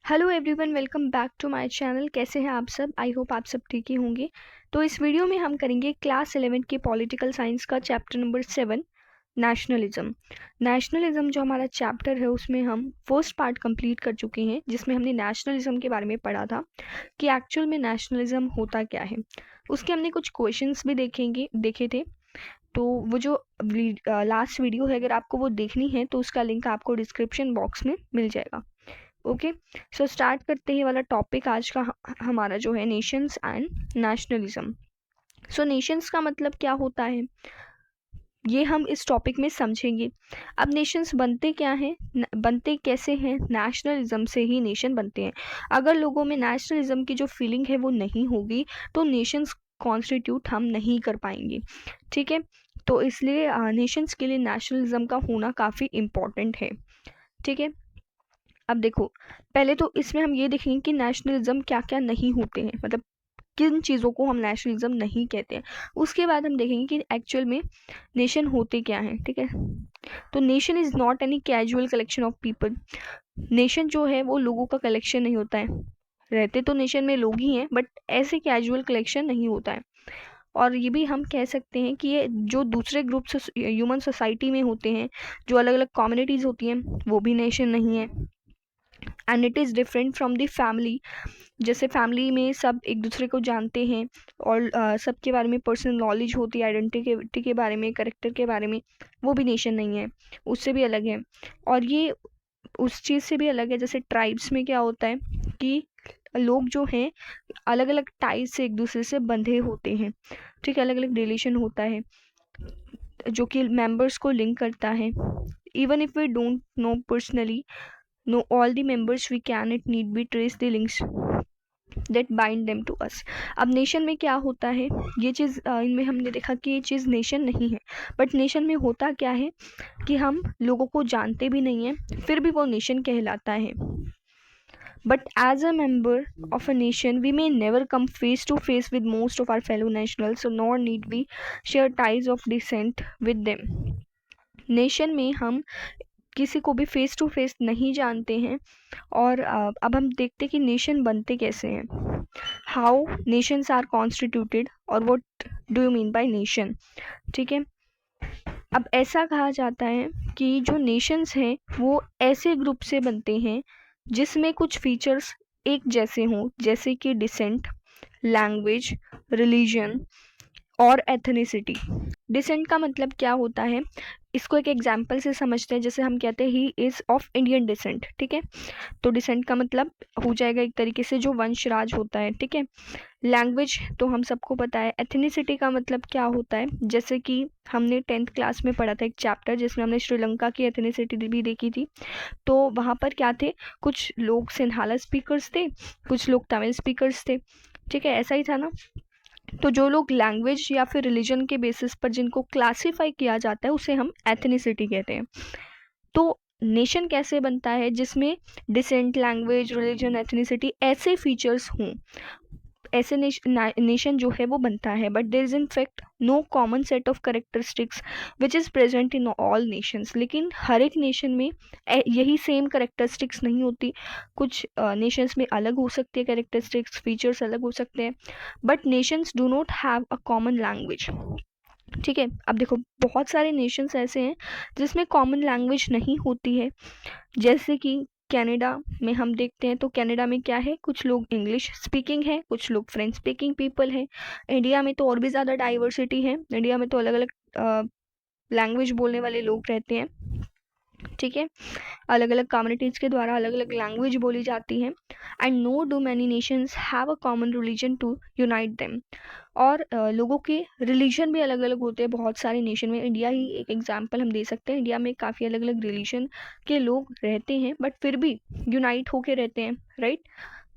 Hello everyone, welcome back to my channel. कैसे हैं आप सब? आई होप आप सब ठीक ही होंगे। तो इस वीडियो में हम करेंगे क्लास 11 के पॉलिटिकल साइंस का चैप्टर नंबर 7, नेशनलिज्म। नेशनलिज्म जो हमारा चैप्टर है उसमें हम फर्स्ट पार्ट कंप्लीट कर चुके हैं, जिसमें हमने नेशनलिज्म के बारे में पढ़ा था कि एक्चुअल में नेशनलिज्म होता क्या है। उसके हमने कुछ क्वेश्चंस भी देखे थे। तो वो जो लास्ट वीडियो है, अगर आपको वो देखनी है तो उसका लिंक आपको डिस्क्रिप्शन बॉक्स में मिल जाएगा। ओके, सो स्टार्ट करते हैं वाला टॉपिक आज का हमारा जो है Nations and nationalism. So Nations का मतलब क्या होता है ये हम इस टॉपिक में समझेंगे। अब नेशंस बनते क्या हैं, बनते कैसे हैं? नेशनलिज्म से ही नेशन बनते हैं। अगर लोगों में नेशनलिज्म की जो फीलिंग है वो नहीं होगी तो नेशंस कॉन्स्टिट्यूट हम नहीं कर पाएंगे। ठीक है, तो इसलिए नेशंस के लिए नेशनलिज्म का होना काफ़ी इम्पोर्टेंट है। ठीक है, अब देखो, पहले तो इसमें हम ये देखेंगे कि नेशनलिज्म क्या क्या नहीं होते हैं, मतलब किन चीज़ों को हम नेशनलिज्म नहीं कहते हैं। उसके बाद हम देखेंगे कि एक्चुअल में नेशन होते क्या हैं। ठीक है, तो nation is not any casual collection of people. Nation जो है वो लोगों का कलेक्शन नहीं होता है। रहते तो नेशन में लोग ही हैं, बट ऐसे कैजुअल कलेक्शन नहीं होता है। और ये भी हम कह सकते हैं कि ये जो दूसरे ग्रुप्स ह्यूमन सोसाइटी में होते हैं, जो अलग अलग कम्युनिटीज़ होती हैं, वो भी नेशन नहीं है। And it is different from the family. जैसे फैमिली में सब एक दूसरे को जानते हैं और सबके बारे में पर्सनल नॉलेज होती है, आइडेंटिटी के बारे में, करेक्टर के बारे में, वो भी नेशन नहीं है, उससे भी अलग है। और ये उस चीज़ से भी अलग है, जैसे ट्राइब्स में क्या होता है कि लोग जो हैं अलग अलग टाइज से एक दूसरे से बंधे होते हैं। ठीक है, अलग अलग रिलेशन होता है जो कि मेंबर्स को लिंक करता है। Even if we don't know personally know all the members we can it need be trace the links that bind them to us। अब नेशन में क्या होता है, ये चीज़ इनमें हमने देखा कि ये चीज़ नेशन नहीं है। बट नेशन में होता क्या है कि हम लोगों को जानते भी नहीं हैं, फिर भी वो नेशन कहलाता है। But as a member of a nation, we may never come face to face with most of our fellow nationals, so nor need we share ties of descent with them। Nation में हम किसी को भी face to face नहीं जानते हैं। और अब हम देखते हैं कि नेशन बनते कैसे हैं, हाउ नेशंस आर कॉन्स्टिट्यूटेड और what do you mean by nation. ठीक है, अब ऐसा कहा जाता है कि जो नेशंस हैं वो ऐसे ग्रुप से बनते हैं जिसमें कुछ फीचर्स एक जैसे हों, जैसे कि डिसेंट, लैंग्वेज, रिलीजन और एथनिसिटी। डिसेंट का मतलब क्या होता है, इसको एक एग्जाम्पल से समझते हैं। जैसे हम कहते हैं he is of Indian descent. ठीक है, तो डिसेंट का मतलब हो जाएगा एक तरीके से जो वंशराज होता है। ठीक है, लैंग्वेज तो हम सबको पता है। एथनिसिटी का मतलब क्या होता है, जैसे कि हमने 10th क्लास में पढ़ा था एक चैप्टर जिसमें हमने श्रीलंका की एथनिसिटी भी देखी थी। तो वहाँ पर क्या थे, कुछ लोग सिंहाला स्पीकर्स थे, कुछ लोग तमिल स्पीकर्स थे। ठीक है, ऐसा ही था ना। तो जो लोग लैंग्वेज या फिर रिलीजन के बेसिस पर जिनको क्लासिफाई किया जाता है उसे हम एथनिसिटी कहते हैं। तो नेशन कैसे बनता है, जिसमें डिसेंट, लैंग्वेज, रिलीजन, एथनिसिटी ऐसे फीचर्स हों, ऐसे नेशन जो है वो बनता है। But there is in fact no common set of characteristics which is present in all nations. लेकिन हर एक नेशन में यही सेम करेक्टरिस्टिक्स नहीं होती। कुछ नेशंस में अलग हो सकती है करेक्टरिस्टिक्स, फीचर्स अलग हो सकते हैं, but Nations do not have a common language. ठीक है, अब देखो, बहुत सारे नेशंस ऐसे हैं जिसमें कॉमन लैंग्वेज नहीं होती है। जैसे कि कनाडा में हम देखते हैं, तो कनाडा में क्या है, कुछ लोग इंग्लिश स्पीकिंग है, कुछ लोग फ्रेंच स्पीकिंग पीपल है। इंडिया में तो और भी ज़्यादा डाइवर्सिटी है। इंडिया में तो अलग अलग लैंग्वेज बोलने वाले लोग रहते हैं। ठीक है, अलग अलग कम्युनिटीज़ के द्वारा अलग अलग लैंग्वेज बोली जाती है। And no do many nations have a common religion to unite them. और लोगों के रिलीजन भी अलग अलग होते हैं बहुत सारे नेशन में। इंडिया ही एक एग्जांपल हम दे सकते हैं। इंडिया में काफ़ी अलग अलग रिलीजन के लोग रहते हैं, बट फिर भी यूनाइट होके रहते हैं, right.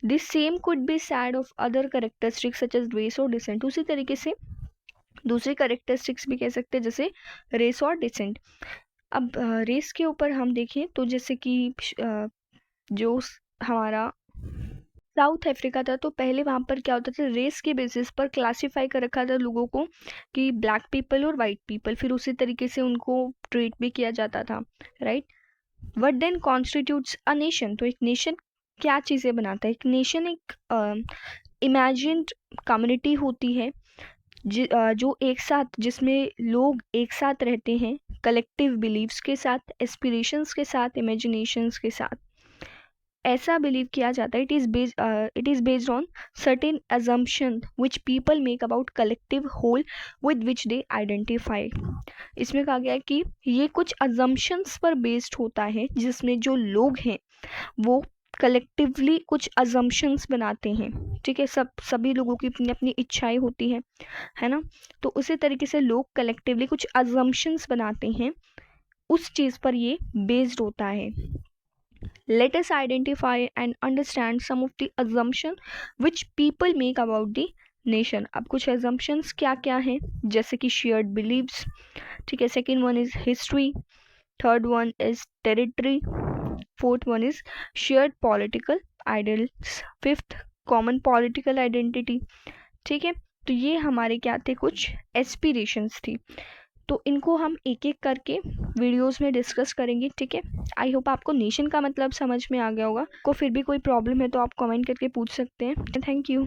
This same could be said of other characteristics such as race और डिसेंट। उसी तरीके से दूसरे करेक्टरिस्टिक्स भी कह सकते हैं, जैसे रेस और डिसेंट। अब रेस के ऊपर हम देखें तो जैसे कि जो हमारा साउथ अफ्रीका था, तो पहले वहाँ पर क्या होता था, रेस के बेसिस पर क्लासिफाई कर रखा था लोगों को कि ब्लैक पीपल और वाइट पीपल, फिर उसी तरीके से उनको ट्रीट भी किया जाता था, right. What then constitutes a nation, तो एक नेशन क्या चीज़ें बनाता है। एक नेशन एक इमेजिन्ड कम्युनिटी होती है जो एक साथ, जिसमें लोग एक साथ रहते हैं कलेक्टिव बिलीव्स के साथ, एस्पिरेशंस के साथ, इमेजिनेशंस के साथ। ऐसा बिलीव किया जाता है it is based on certain assumption which people make about collective whole with which they identify। इसमें कहा गया है कि ये कुछ assumptions पर बेस्ड होता है जिसमें जो लोग हैं वो कलेक्टिवली कुछ assumptions बनाते हैं। ठीक है, सभी लोगों की अपनी अपनी इच्छाएं होती है ना। तो उसी तरीके से लोग कलेक्टिवली कुछ assumptions बनाते हैं, उस चीज़ पर ये बेस्ड होता है। Let us identify and understand some of the assumption which people make about the nation। अब कुछ assumptions क्या क्या हैं, जैसे कि shared beliefs, ठीक है, second one is history, third one is territory, fourth one is shared political ideals, fifth common political identity। ठीक है, तो ये हमारे क्या थे, कुछ एस्पिरेशंस थी। तो इनको हम एक एक करके वीडियोस में डिस्कस करेंगे। ठीक है, आई होप आपको नेशन का मतलब समझ में आ गया होगा। को फिर भी कोई प्रॉब्लम है तो आप कमेंट करके पूछ सकते हैं। Thank you.